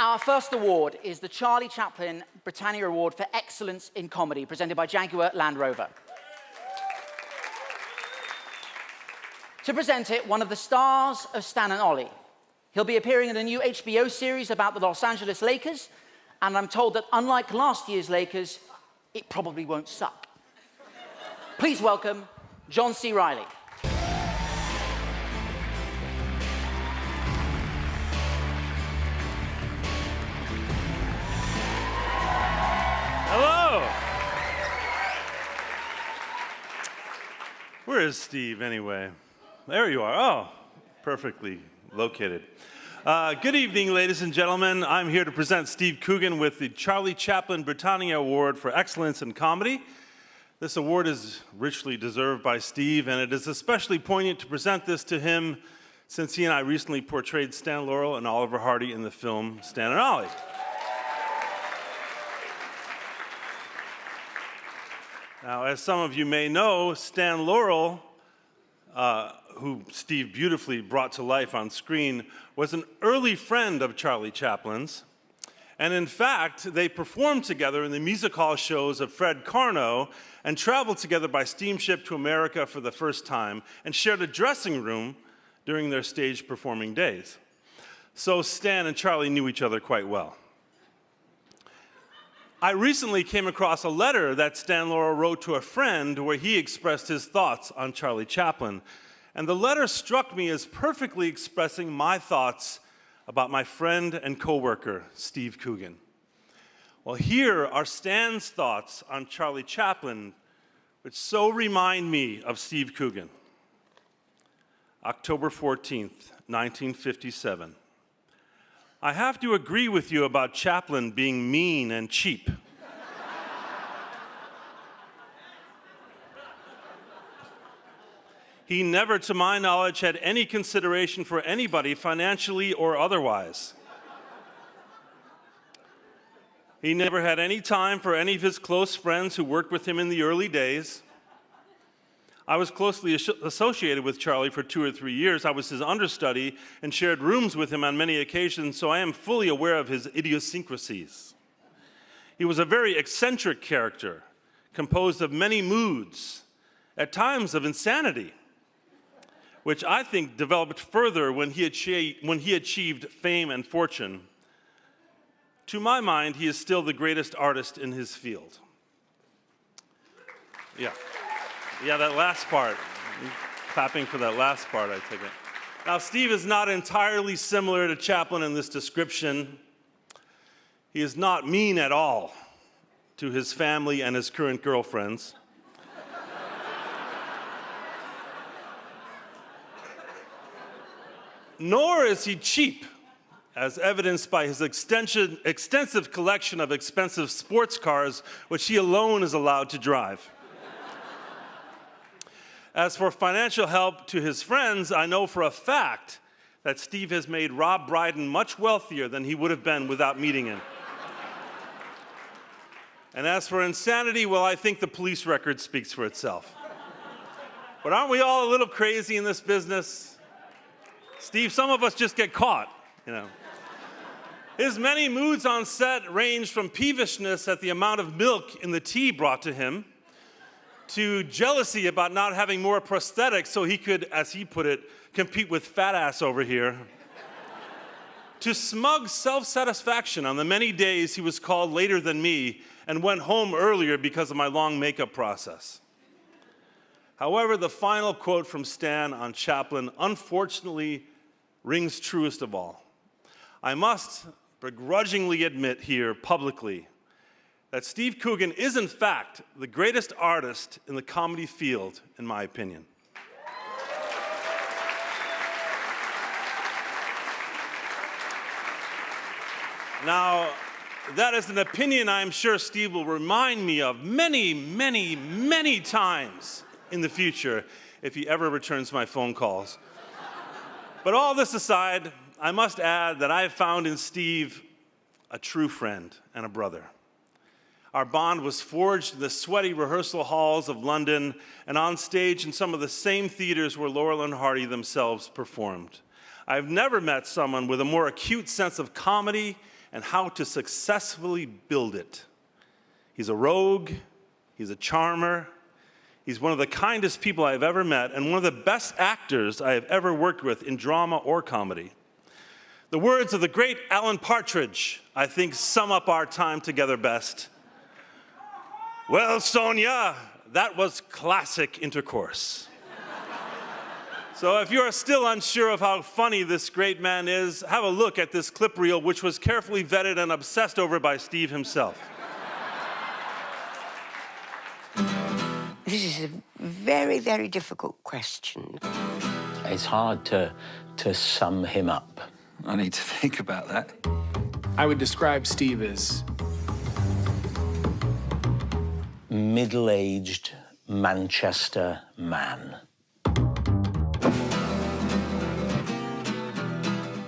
Our first award is the Charlie Chaplin Britannia Award for Excellence in Comedy, presented by Jaguar Land Rover. To present it, one of the stars of Stan and Ollie. He'll be appearing in a new HBO series about the Los Angeles Lakers, and I'm told that unlike last year's Lakers, it probably won't suck. Please welcome John C. Reilly. Hello. Where is Steve, anyway? There you are. Oh, perfectly located. Good evening, ladies and gentlemen. I'm here to present Steve Coogan with the Charlie Chaplin Britannia Award for Excellence in Comedy. This award is richly deserved by Steve, and it is especially poignant to present this to him since he and I recently portrayed Stan Laurel and Oliver Hardy in the film Stan and Ollie. Now, as some of you may know, Stan Laurel, who Steve beautifully brought to life on screen, was an early friend of Charlie Chaplin's. And in fact, they performed together in the music hall shows of Fred Carno and traveled together by steamship to America for the first time and shared a dressing room during their stage performing days. So Stan and Charlie knew each other quite well. I recently came across a letter that Stan Laurel wrote to a friend where he expressed his thoughts on Charlie Chaplin. And the letter struck me as perfectly expressing my thoughts about my friend and coworker, Steve Coogan. Well, here are Stan's thoughts on Charlie Chaplin, which so remind me of Steve Coogan. October 14th, 1957. I have to agree with you about Chaplin being mean and cheap. He never, to my knowledge, had any consideration for anybody, financially or otherwise. He never had any time for any of his close friends who worked with him in the early days. I was closely associated with Charlie for 2 or 3 years. I was his understudy and shared rooms with him on many occasions, so I am fully aware of his idiosyncrasies. He was a very eccentric character, composed of many moods, at times of insanity, which I think developed further when he achieved fame and fortune. To my mind, he is still the greatest artist in his field. Yeah, that last part. Clapping for that last part, I take it. Now, Steve is not entirely similar to Chaplin in this description. He is not mean at all to his family and his current girlfriends. Nor is he cheap, as evidenced by his extensive collection of expensive sports cars, which he alone is allowed to drive. As for financial help to his friends, I know for a fact that Steve has made Rob Brydon much wealthier than he would have been without meeting him. And as for insanity, well, I think the police record speaks for itself. But aren't we all a little crazy in this business? Steve, some of us just get caught, you know. His many moods on set ranged from peevishness at the amount of milk in the tea brought to him, to jealousy about not having more prosthetics so he could, as he put it, compete with fat ass over here, to smug self-satisfaction on the many days he was called later than me and went home earlier because of my long makeup process. However, the final quote from Stan on Chaplin unfortunately rings truest of all. I must begrudgingly admit here publicly that Steve Coogan is, in fact, the greatest artist in the comedy field, in my opinion. Now, that is an opinion I'm sure Steve will remind me of many, many, many times in the future if he ever returns my phone calls. But all this aside, I must add that I have found in Steve a true friend and a brother. Our bond was forged in the sweaty rehearsal halls of London and on stage in some of the same theaters where Laurel and Hardy themselves performed. I've never met someone with a more acute sense of comedy and how to successfully build it. He's a rogue, he's a charmer, he's one of the kindest people I've ever met, and one of the best actors I have ever worked with in drama or comedy. The words of the great Alan Partridge, I think, sum up our time together best. Well, Sonia, that was classic intercourse. So if you're still unsure of how funny this great man is, have a look at this clip reel, which was carefully vetted and obsessed over by Steve himself. This is a very, very difficult question. It's hard to sum him up. I need to think about that. I would describe Steve as middle-aged Manchester man.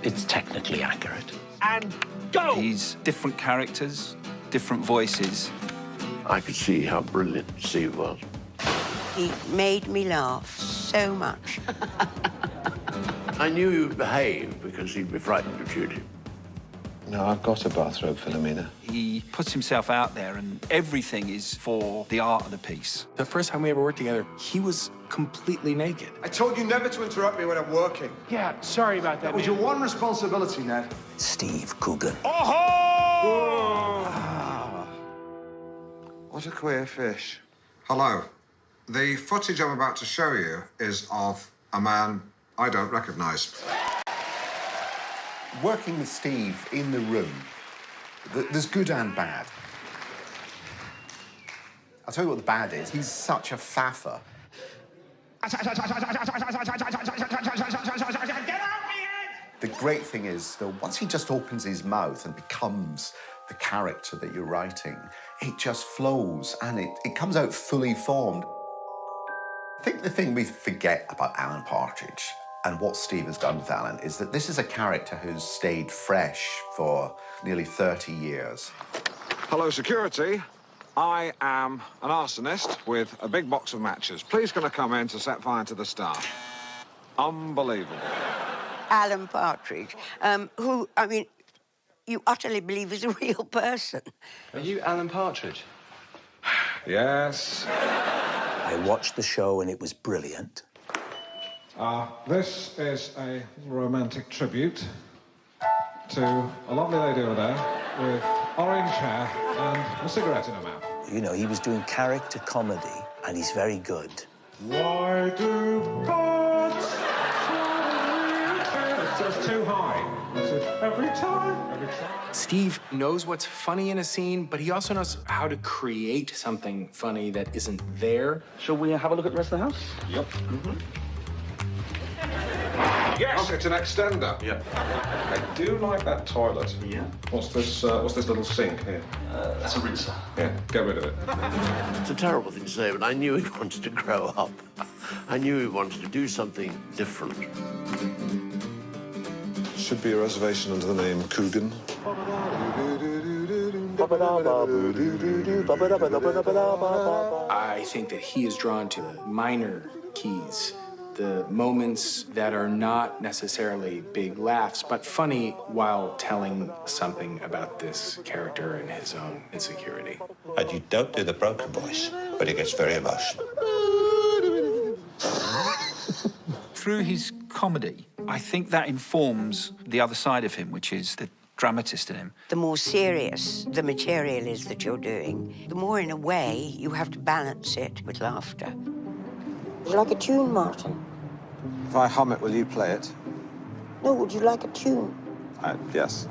It's technically accurate. And go! He's different characters, different voices. I could see how brilliant Steve was. he made me laugh so much. I knew he would behave because he'd be frightened of Judy. No, I've got a bathrobe, Philomena. He puts himself out there, and everything is for the art of the piece. The first time we ever worked together, he was completely naked. I told you never to interrupt me when I'm working. Yeah, sorry about that. That was your one responsibility, Ned. Steve Coogan. Oh! What a queer fish. Hello. The footage I'm about to show you is of a man I don't recognise. Working with Steve in the room, there's good and bad. I'll tell you what the bad is. He's such a faffer. The great thing is, though, once he just opens his mouth and becomes the character that you're writing, it just flows and it comes out fully formed. I think the thing we forget about Alan Partridge and what Steve has done with Alan is that this is a character who's stayed fresh for nearly 30 years. Hello, security. I am an arsonist with a big box of matches. Please can I come in to set fire to the staff? Unbelievable. Alan Partridge, who, I mean, you utterly believe is a real person. Are you Alan Partridge? Yes. I watched the show and it was brilliant. This is a romantic tribute to a lovely lady over there with orange hair and a cigarette in her mouth. You know, he was doing character comedy and he's very good. Why do birds fly? It's just too high. Every time. Steve knows what's funny in a scene, but he also knows how to create something funny that isn't there. Shall we have a look at the rest of the house? Yep. Yes, it's an extender. Yeah. I do like that toilet. Yeah. What's this little sink here? That's a rinser. Yeah, get rid of it. It's a terrible thing to say, but I knew he wanted to grow up. I knew he wanted to do something different. Should be a reservation under the name Coogan. I think that he is drawn to minor keys, the moments that are not necessarily big laughs, but funny while telling something about this character and his own insecurity. And you don't do the broken voice, but it gets very emotional. Through his comedy, I think that informs the other side of him, which is the dramatist in him. The more serious the material is that you're doing, the more, in a way, you have to balance it with laughter. Would you like a tune, Martin? If I hum it, will you play it? No, would you like a tune? Yes.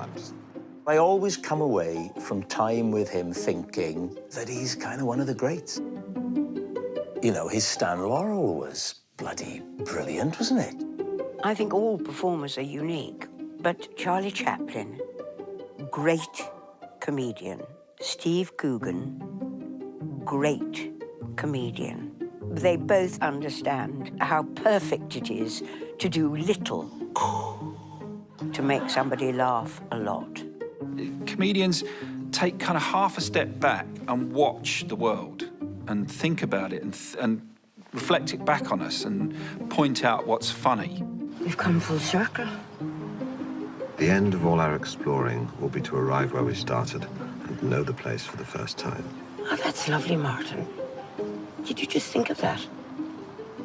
I always come away from time with him thinking that he's kind of one of the greats. You know, his Stan Laurel was bloody brilliant, wasn't it? I think all performers are unique, but Charlie Chaplin, great comedian. Steve Coogan, great comedian. They both understand how perfect it is to do little to make somebody laugh a lot. Comedians take kind of half a step back and watch the world and think about it and reflect it back on us and point out what's funny. You've come full circle. The end of all our exploring will be to arrive where we started and know the place for the first time. Oh, that's lovely, Martin. Did you just think of that?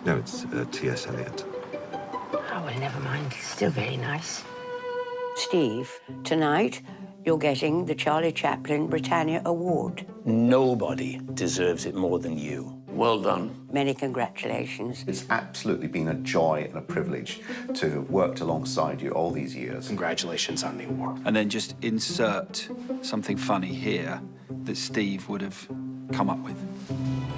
No, it's T.S. Eliot. Oh, well, never mind. It's still very nice. Steve, tonight you're getting the Charlie Chaplin Britannia Award. Nobody deserves it more than you. Well done. Many congratulations. It's absolutely been a joy and a privilege to have worked alongside you all these years. Congratulations on the award. And then just insert something funny here that Steve would have come up with.